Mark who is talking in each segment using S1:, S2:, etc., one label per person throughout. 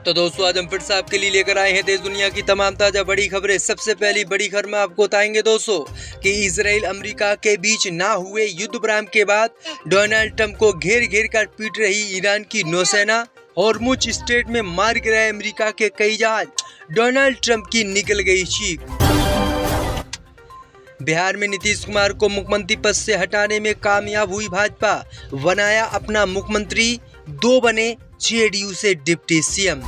S1: तो दोस्तों आज हम फिर से आपके लिए लेकर आए हैं देश दुनिया की तमाम ताजा बड़ी खबरें। सबसे पहली बड़ी खबर में आपको बताएंगे दोस्तों कि इजराइल अमेरिका के बीच ना हुए युद्ध विराम के बाद डोनाल्ड ट्रंप को घेर घेर कर पीट रही ईरान की नौसेना। हॉर्मुज स्ट्रेट में मार गिराए अमेरिका के कई जहाज। डोनाल्ड ट्रंप की निकल गई चीख। बिहार में नीतीश कुमार को मुख्यमंत्री पद से हटाने में कामयाब हुई भाजपा, बनाया अपना मुख्यमंत्री। 2 बने जेडीयू से डिप्टी सीएम।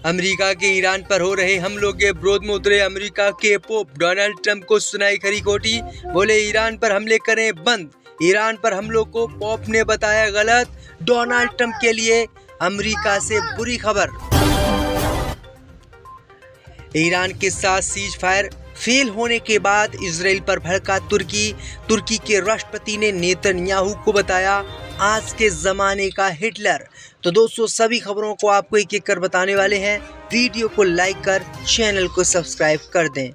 S1: अमेरिका के ईरान पर हो रहे हमलों के विरोध में उतरे अमेरिका के पोप डोनाल्ड ट्रंप को सुनाई खरी खोटी। बोले ईरान पर हमले करें बंद। ईरान पर हमलों को पोप ने बताया गलत। डोनाल्ड ट्रंप के लिए अमेरिका से बुरी खबर। ईरान के साथ सीज फायर फेल होने के बाद इजराइल पर भड़का तुर्की के राष्ट्रपति ने नेतन्याहू को बताया आज के ज़माने का हिटलर। तो दोस्तों सभी खबरों को आपको एक एक कर बताने वाले हैं। वीडियो को लाइक कर चैनल को सब्सक्राइब कर दें।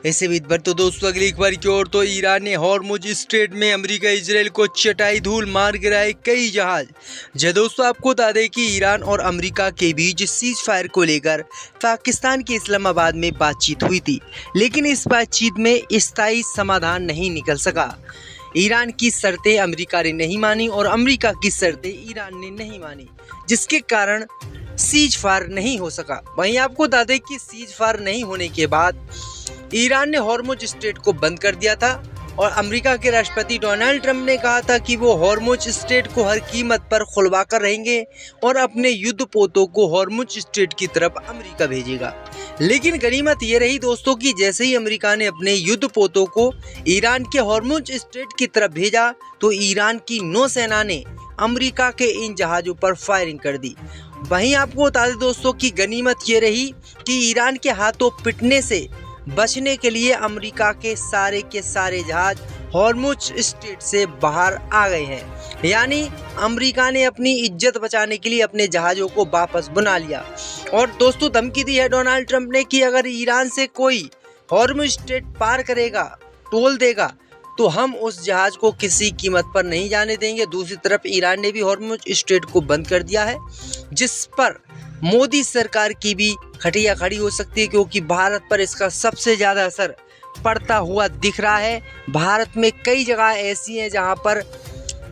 S1: ऐसे बीच पर तो दोस्तों अगली खबर की ओर तो ईरान ने हॉर्मुज स्ट्रेट में अमेरिका इजराइल को चटाई धूल, मार गिराए कई जहाज। दोस्तों आपको बता दें कि ईरान और अमेरिका के बीच सीज फायर को लेकर पाकिस्तान के इस्लामाबाद में बातचीत हुई थी, लेकिन इस बातचीत में स्थायी समाधान नहीं निकल सका। ईरान की शर्तें अमेरिका ने नहीं मानी और अमेरिका की शर्तें ईरान ने नहीं मानी, जिसके कारण सीज फायर नहीं हो सका। वहीं आपको बता दें कि सीज फायर नहीं होने के बाद ईरान ने हॉर्मुज स्ट्रेट को बंद कर दिया था और अमेरिका के राष्ट्रपति डोनाल्ड ट्रंप ने कहा था कि वो हॉर्मुज स्ट्रेट को हर कीमत पर खुलवा कर रहेंगे और अपने युद्ध पोतों को हॉर्मुज स्ट्रेट की तरफ अमेरिका भेजेगा। लेकिन गनीमत ये रही दोस्तों कि जैसे ही अमेरिका ने अपने युद्ध पोतों को ईरान के हॉर्मुज स्ट्रेट की तरफ भेजा तो ईरान की नौसेना ने अमेरिका के इन जहाजों पर फायरिंग कर दी। वहीं आपको बता दें दोस्तों की गनीमत ये रही कि ईरान के हाथों पिटने से बचने के लिए अमेरिका के सारे जहाज हॉर्मुज स्ट्रेट से बाहर आ गए हैं। यानी अमेरिका ने अपनी इज्जत बचाने के लिए अपने जहाज़ों को वापस बुला लिया। और दोस्तों धमकी दी है डोनाल्ड ट्रंप ने कि अगर ईरान से कोई हॉर्मुज स्ट्रेट पार करेगा, टोल देगा, तो हम उस जहाज को किसी कीमत पर नहीं जाने देंगे। दूसरी तरफ ईरान ने भी हॉर्मुज स्ट्रेट को बंद कर दिया है, जिस पर मोदी सरकार की भी खटिया खड़ी हो सकती है, क्योंकि भारत पर इसका सबसे ज़्यादा असर पड़ता हुआ दिख रहा है। भारत में कई जगह ऐसी हैं जहां पर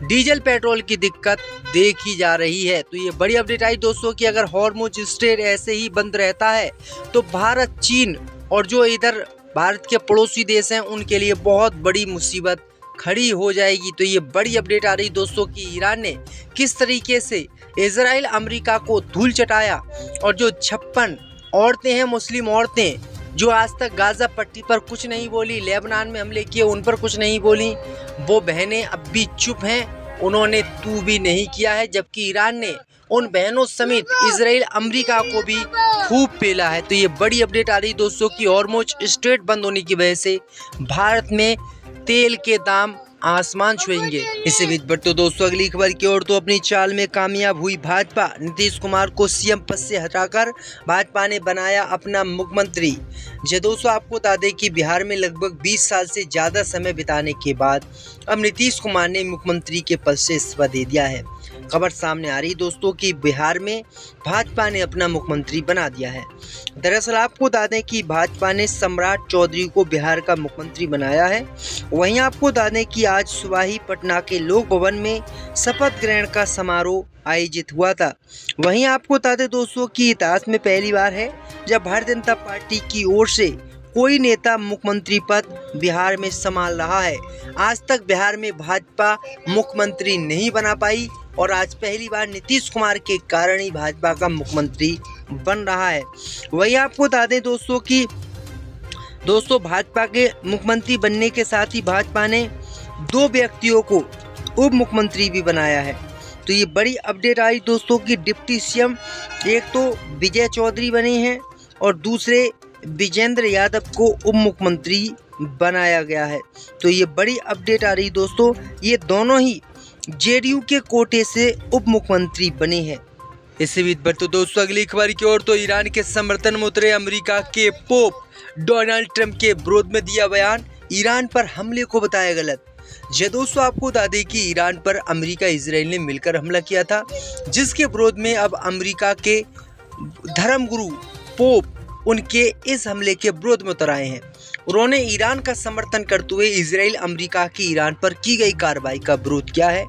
S1: डीजल पेट्रोल की दिक्कत देखी जा रही है। तो ये बड़ी अपडेट आई दोस्तों कि अगर हॉर्मुज स्ट्रेट ऐसे ही बंद रहता है तो भारत, चीन और जो इधर भारत के पड़ोसी देश हैं उनके लिए बहुत बड़ी मुसीबत खड़ी हो जाएगी। तो ये बड़ी अपडेट आ रही दोस्तों कि ईरान ने किस तरीके से इजराइल अमेरिका को धूल चटाया और जो 56 औरतें हैं, मुस्लिम औरतें जो आज तक गाजा पट्टी पर कुछ नहीं बोली, लेबनान में हमले किए उन पर कुछ नहीं बोली, वो बहनें अब भी चुप हैं, उन्होंने तू भी नहीं किया है। जबकि ईरान ने उन बहनों समेत इजराइल अमेरिका को भी खूब पेला है। तो ये बड़ी अपडेट आ रही दोस्तों कि हॉर्मुज स्ट्रेट बंद होने की वजह से भारत में तेल के दाम आसमान छुएंगे। इसी बीच बढ़ते दोस्तों अगली खबर की ओर तो अपनी चाल में कामयाब हुई भाजपा। नीतीश कुमार को सीएम पद से हटाकर भाजपा ने बनाया अपना मुख्यमंत्री। दोस्तों आपको बता दें कि बिहार में लगभग 20 साल से ज़्यादा समय बिताने के बाद अब नीतीश कुमार ने मुख्यमंत्री के पद से इस्तीफा दे दिया है। खबर सामने आ रही दोस्तों कि बिहार में भाजपा ने अपना मुख्यमंत्री बना दिया है। दरअसल आपको बता दें कि भाजपा ने सम्राट चौधरी को बिहार का मुख्यमंत्री बनाया है। वहीं आपको बता दें कि आज सुबह ही पटना के लोक भवन में शपथ ग्रहण का समारोह आयोजित हुआ था। वहीं आपको बता दें दोस्तों कि इतिहास में पहली बार है जब भारतीय जनता पार्टी की ओर से कोई नेता मुख्यमंत्री पद बिहार में संभाल रहा है। आज तक बिहार में भाजपा मुख्यमंत्री नहीं बना पाई और आज पहली बार नीतीश कुमार के कारण ही भाजपा का मुख्यमंत्री बन रहा है। वही आपको बता दें दोस्तों कि भाजपा के मुख्यमंत्री बनने के साथ ही भाजपा ने 2 व्यक्तियों को उप मुख्यमंत्री भी बनाया है। तो ये बड़ी अपडेट आई दोस्तों कि डिप्टी सीएम एक तो विजय चौधरी बने हैं और दूसरे विजेंद्र यादव को उप मुख्यमंत्री बनाया गया है। तो ये बड़ी अपडेट आ रही दोस्तों, ये दोनों ही जेडीयू के कोटे से उप मुख्यमंत्री बने हैं। इसी बीच पर तो दोस्तों अगली खबर की ओर तो ईरान के समर्थन में उतरे अमेरिका के पोप डोनाल्ड ट्रंप के विरोध में दिया बयान। ईरान पर हमले को बताया गलत। जी दोस्तों, आपको बता दें कि ईरान पर अमेरिका इजराइल ने मिलकर हमला किया था, जिसके विरोध में अब अमेरिका के धर्मगुरु पोप उनके इस हमले के विरोध में उतर आए हैं। उन्होंने ईरान का समर्थन करते हुए इजराइल अमेरिका की ईरान पर की गई कार्रवाई का विरोध किया है।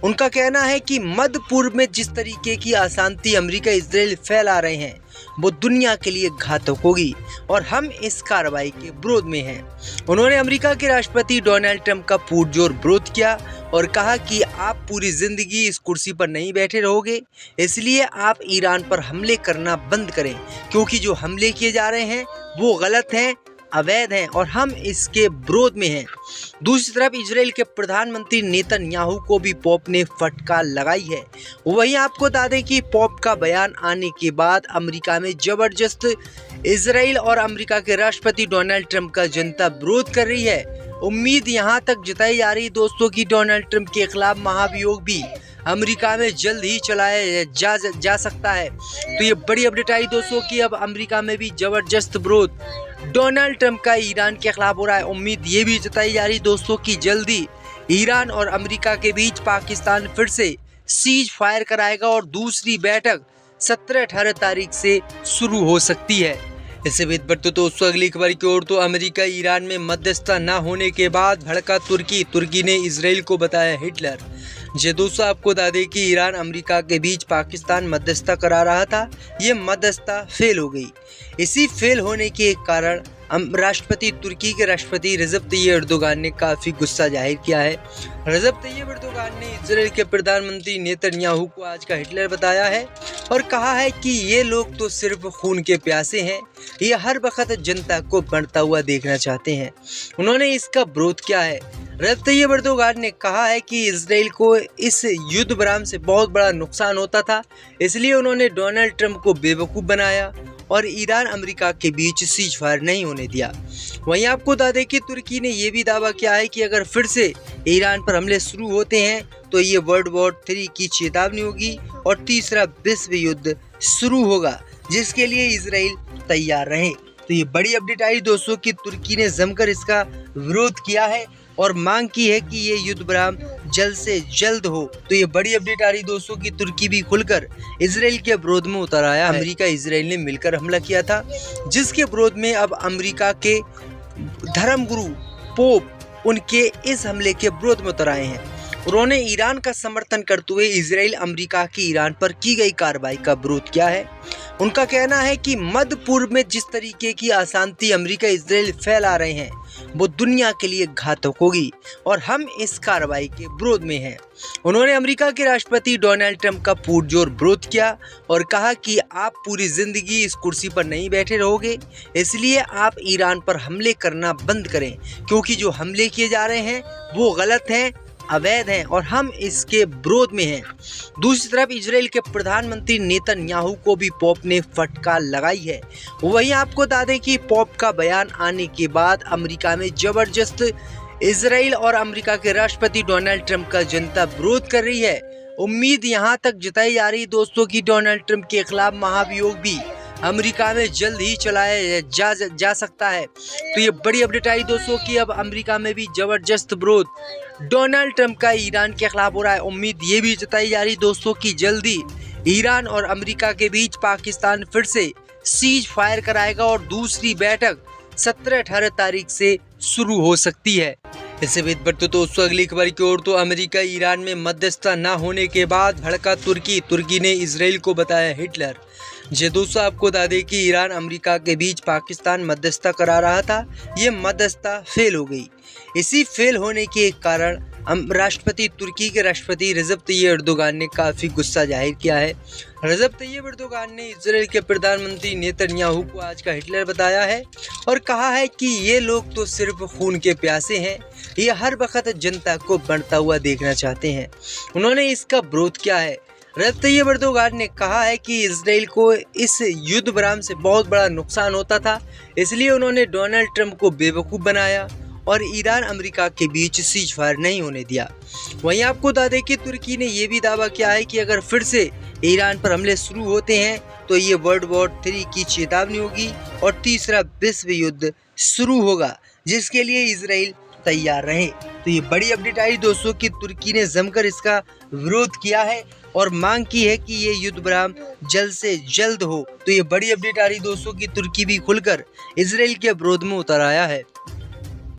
S1: उनका कहना है कि मध्य पूर्व में जिस तरीके की अशांति अमेरिका इजराइल फैला रहे हैं वो दुनिया के लिए घातक होगी और हम इस कार्रवाई के विरोध में हैं। उन्होंने अमेरिका के राष्ट्रपति डोनाल्ड ट्रंप का पुरजोर विरोध किया और कहा कि आप पूरी जिंदगी इस कुर्सी पर नहीं बैठे रहोगे, इसलिए आप ईरान पर हमले करना बंद करें, क्योंकि जो हमले किए जा रहे हैं वो गलत हैं, अवैध हैं और हम इसके विरोध में हैं। दूसरी तरफ इजराइल के प्रधानमंत्री नेतन्याहू को भी पोप ने फटकार लगाई है। वहीं आपको बता दें कि पोप का बयान आने के बाद अमेरिका में जबरदस्त इजराइल और अमेरिका के राष्ट्रपति डोनाल्ड ट्रंप का जनता विरोध कर रही है। उम्मीद यहाँ तक जताई जा रही दोस्तों की डोनाल्ड ट्रंप के खिलाफ महाभियोग भी अमेरिका में जल्द ही चलाया जा सकता है। तो ये बड़ी अपडेट आई दोस्तों कि अब अमेरिका में भी जबरदस्त विरोध डोनाल्ड ट्रंप का ईरान के खिलाफ हो रहा है। उम्मीद ये भी जताई जा रही दोस्तों कि जल्दी ईरान और अमेरिका के बीच पाकिस्तान फिर से सीज फायर कराएगा और दूसरी बैठक 17-18 तारीख से शुरू हो सकती है। इससे भी बढ़ते दोस्तों अगली खबर की ओर, तो अमेरिका ईरान में मध्यस्थता न होने के बाद भड़का तुर्की ने इजराइल को बताया हिटलर। जी दोस्तों, आपको बता दें कि ईरान अमेरिका के बीच पाकिस्तान मध्यस्थता करा रहा था, ये मध्यस्थता फेल हो गई। इसी फेल होने के कारण तुर्की के राष्ट्रपति रजब तैयब एर्दोगान ने काफ़ी गुस्सा जाहिर किया है। रजब तैयब एर्दोगान ने इजराइल के प्रधानमंत्री नेतन्याहू को आज का हिटलर बताया है और कहा है कि ये लोग तो सिर्फ खून के प्यासे हैं, ये हर वक्त जनता को बढ़ता हुआ देखना चाहते हैं। उन्होंने इसका विरोध किया है। रजब तैयब एर्दोगान ने कहा है कि इजराइल को इस युद्ध विराम से बहुत बड़ा नुकसान होता था, इसलिए उन्होंने डोनाल्ड ट्रंप को बेवकूफ़ बनाया और ईरान अमेरिका के बीच सीज फायर नहीं होने दिया। वहीं आपको बता दें कि तुर्की ने यह भी दावा किया है कि अगर फिर से ईरान पर हमले शुरू होते हैं तो ये वर्ल्ड वॉर 3 की चेतावनी होगी और तीसरा विश्व युद्ध शुरू होगा, जिसके लिए इजराइल तैयार रहे। तो ये बड़ी अपडेट आई दोस्तों कि तुर्की ने जमकर इसका विरोध किया है और मांग की है कि ये युद्ध विराम जल्द से जल्द हो। तो ये बड़ी अपडेट आ रही दोस्तों कि तुर्की भी खुलकर इजराइल के विरोध में उतर आया है। अमेरिका इजराइल ने मिलकर हमला किया था, जिसके विरोध में अब अमेरिका के धर्मगुरु पोप उनके इस हमले के विरोध में उतर आए हैं। उन्होंने ईरान का समर्थन करते हुए इजराइल अमेरिका की ईरान पर की गई कार्रवाई का विरोध किया है। उनका कहना है कि मध्य पूर्व में जिस तरीके की अशांति अमेरिका इजराइल फैला रहे हैं वो दुनिया के लिए घातक होगी और हम इस कार्रवाई के विरोध में हैं। उन्होंने अमेरिका के राष्ट्रपति डोनाल्ड ट्रंप का पुरजोर विरोध किया और कहा कि आप पूरी जिंदगी इस कुर्सी पर नहीं बैठे रहोगे, इसलिए आप ईरान पर हमले करना बंद करें, क्योंकि जो हमले किए जा रहे हैं वो गलत हैं, अवैध हैं और हम इसके विरोध में हैं। दूसरी तरफ इजराइल के प्रधानमंत्री नेतन्याहू को भी पोप ने फटकार लगाई है। वहीं आपको बता दें कि पोप का बयान आने के बाद अमेरिका में जबरदस्त इजराइल और अमेरिका के राष्ट्रपति डोनाल्ड ट्रंप का जनता विरोध कर रही है। उम्मीद यहाँ तक जताई जा रही दोस्तों की डोनाल्ड ट्रंप के खिलाफ महाभियोग भी अमेरिका में जल्द ही चलाया जा सकता है। तो ये बड़ी अपडेट आई दोस्तों कि अब अमेरिका में भी जबरदस्त विरोध डोनाल्ड ट्रंप का ईरान के खिलाफ हो रहा है। उम्मीद ये भी जताई जा रही दोस्तों कि जल्दी ईरान और अमेरिका के बीच पाकिस्तान फिर से सीज फायर कराएगा और दूसरी बैठक 17-18 तारीख से शुरू हो सकती है। इससे भी बढ़ते दोस्तों अगली खबर की ओर, तो अमेरिका ईरान में मध्यस्थता न होने के बाद भड़का तुर्की ने इजराइल को बताया हिटलर। जी दोस्तों, आपको बता दें कि ईरान अमेरिका के बीच पाकिस्तान मध्यस्थता करा रहा था, ये मध्यस्थता फेल हो गई। इसी फेल होने के कारण तुर्की के राष्ट्रपति रजब तैयब एर्दोगान ने काफ़ी गुस्सा जाहिर किया है। रजब तैयब एर्दोगान ने इजराइल के प्रधानमंत्री नेतन्याहू को आज का हिटलर बताया है और कहा है कि ये लोग तो सिर्फ खून के प्यासे हैं, ये हर वक्त जनता को बढ़ता हुआ देखना चाहते हैं। उन्होंने इसका विरोध किया है। रजब तैयब एर्दोगान ने कहा है कि इजराइल को इस युद्ध विराम से बहुत बड़ा नुकसान होता था, इसलिए उन्होंने डोनाल्ड ट्रंप को बेवकूफ़ बनाया और ईरान अमेरिका के बीच सीज फायर नहीं होने दिया। वहीं आपको बता दें कि तुर्की ने यह भी दावा किया है कि अगर फिर से ईरान पर हमले शुरू होते हैं तो ये वर्ल्ड वॉर 3 की चेतावनी होगी और तीसरा विश्व युद्ध शुरू होगा, जिसके लिए इजराइल तैयार रहें। तो ये बड़ी अपडेट आई दोस्तों कि तुर्की ने जमकर इसका विरोध किया है और मांग की है कि ये युद्ध विराम जल्द से जल्द हो। तो ये बड़ी अपडेट आ रही दोस्तों कि तुर्की भी खुलकर इजराइल के विरोध में उतर आया है।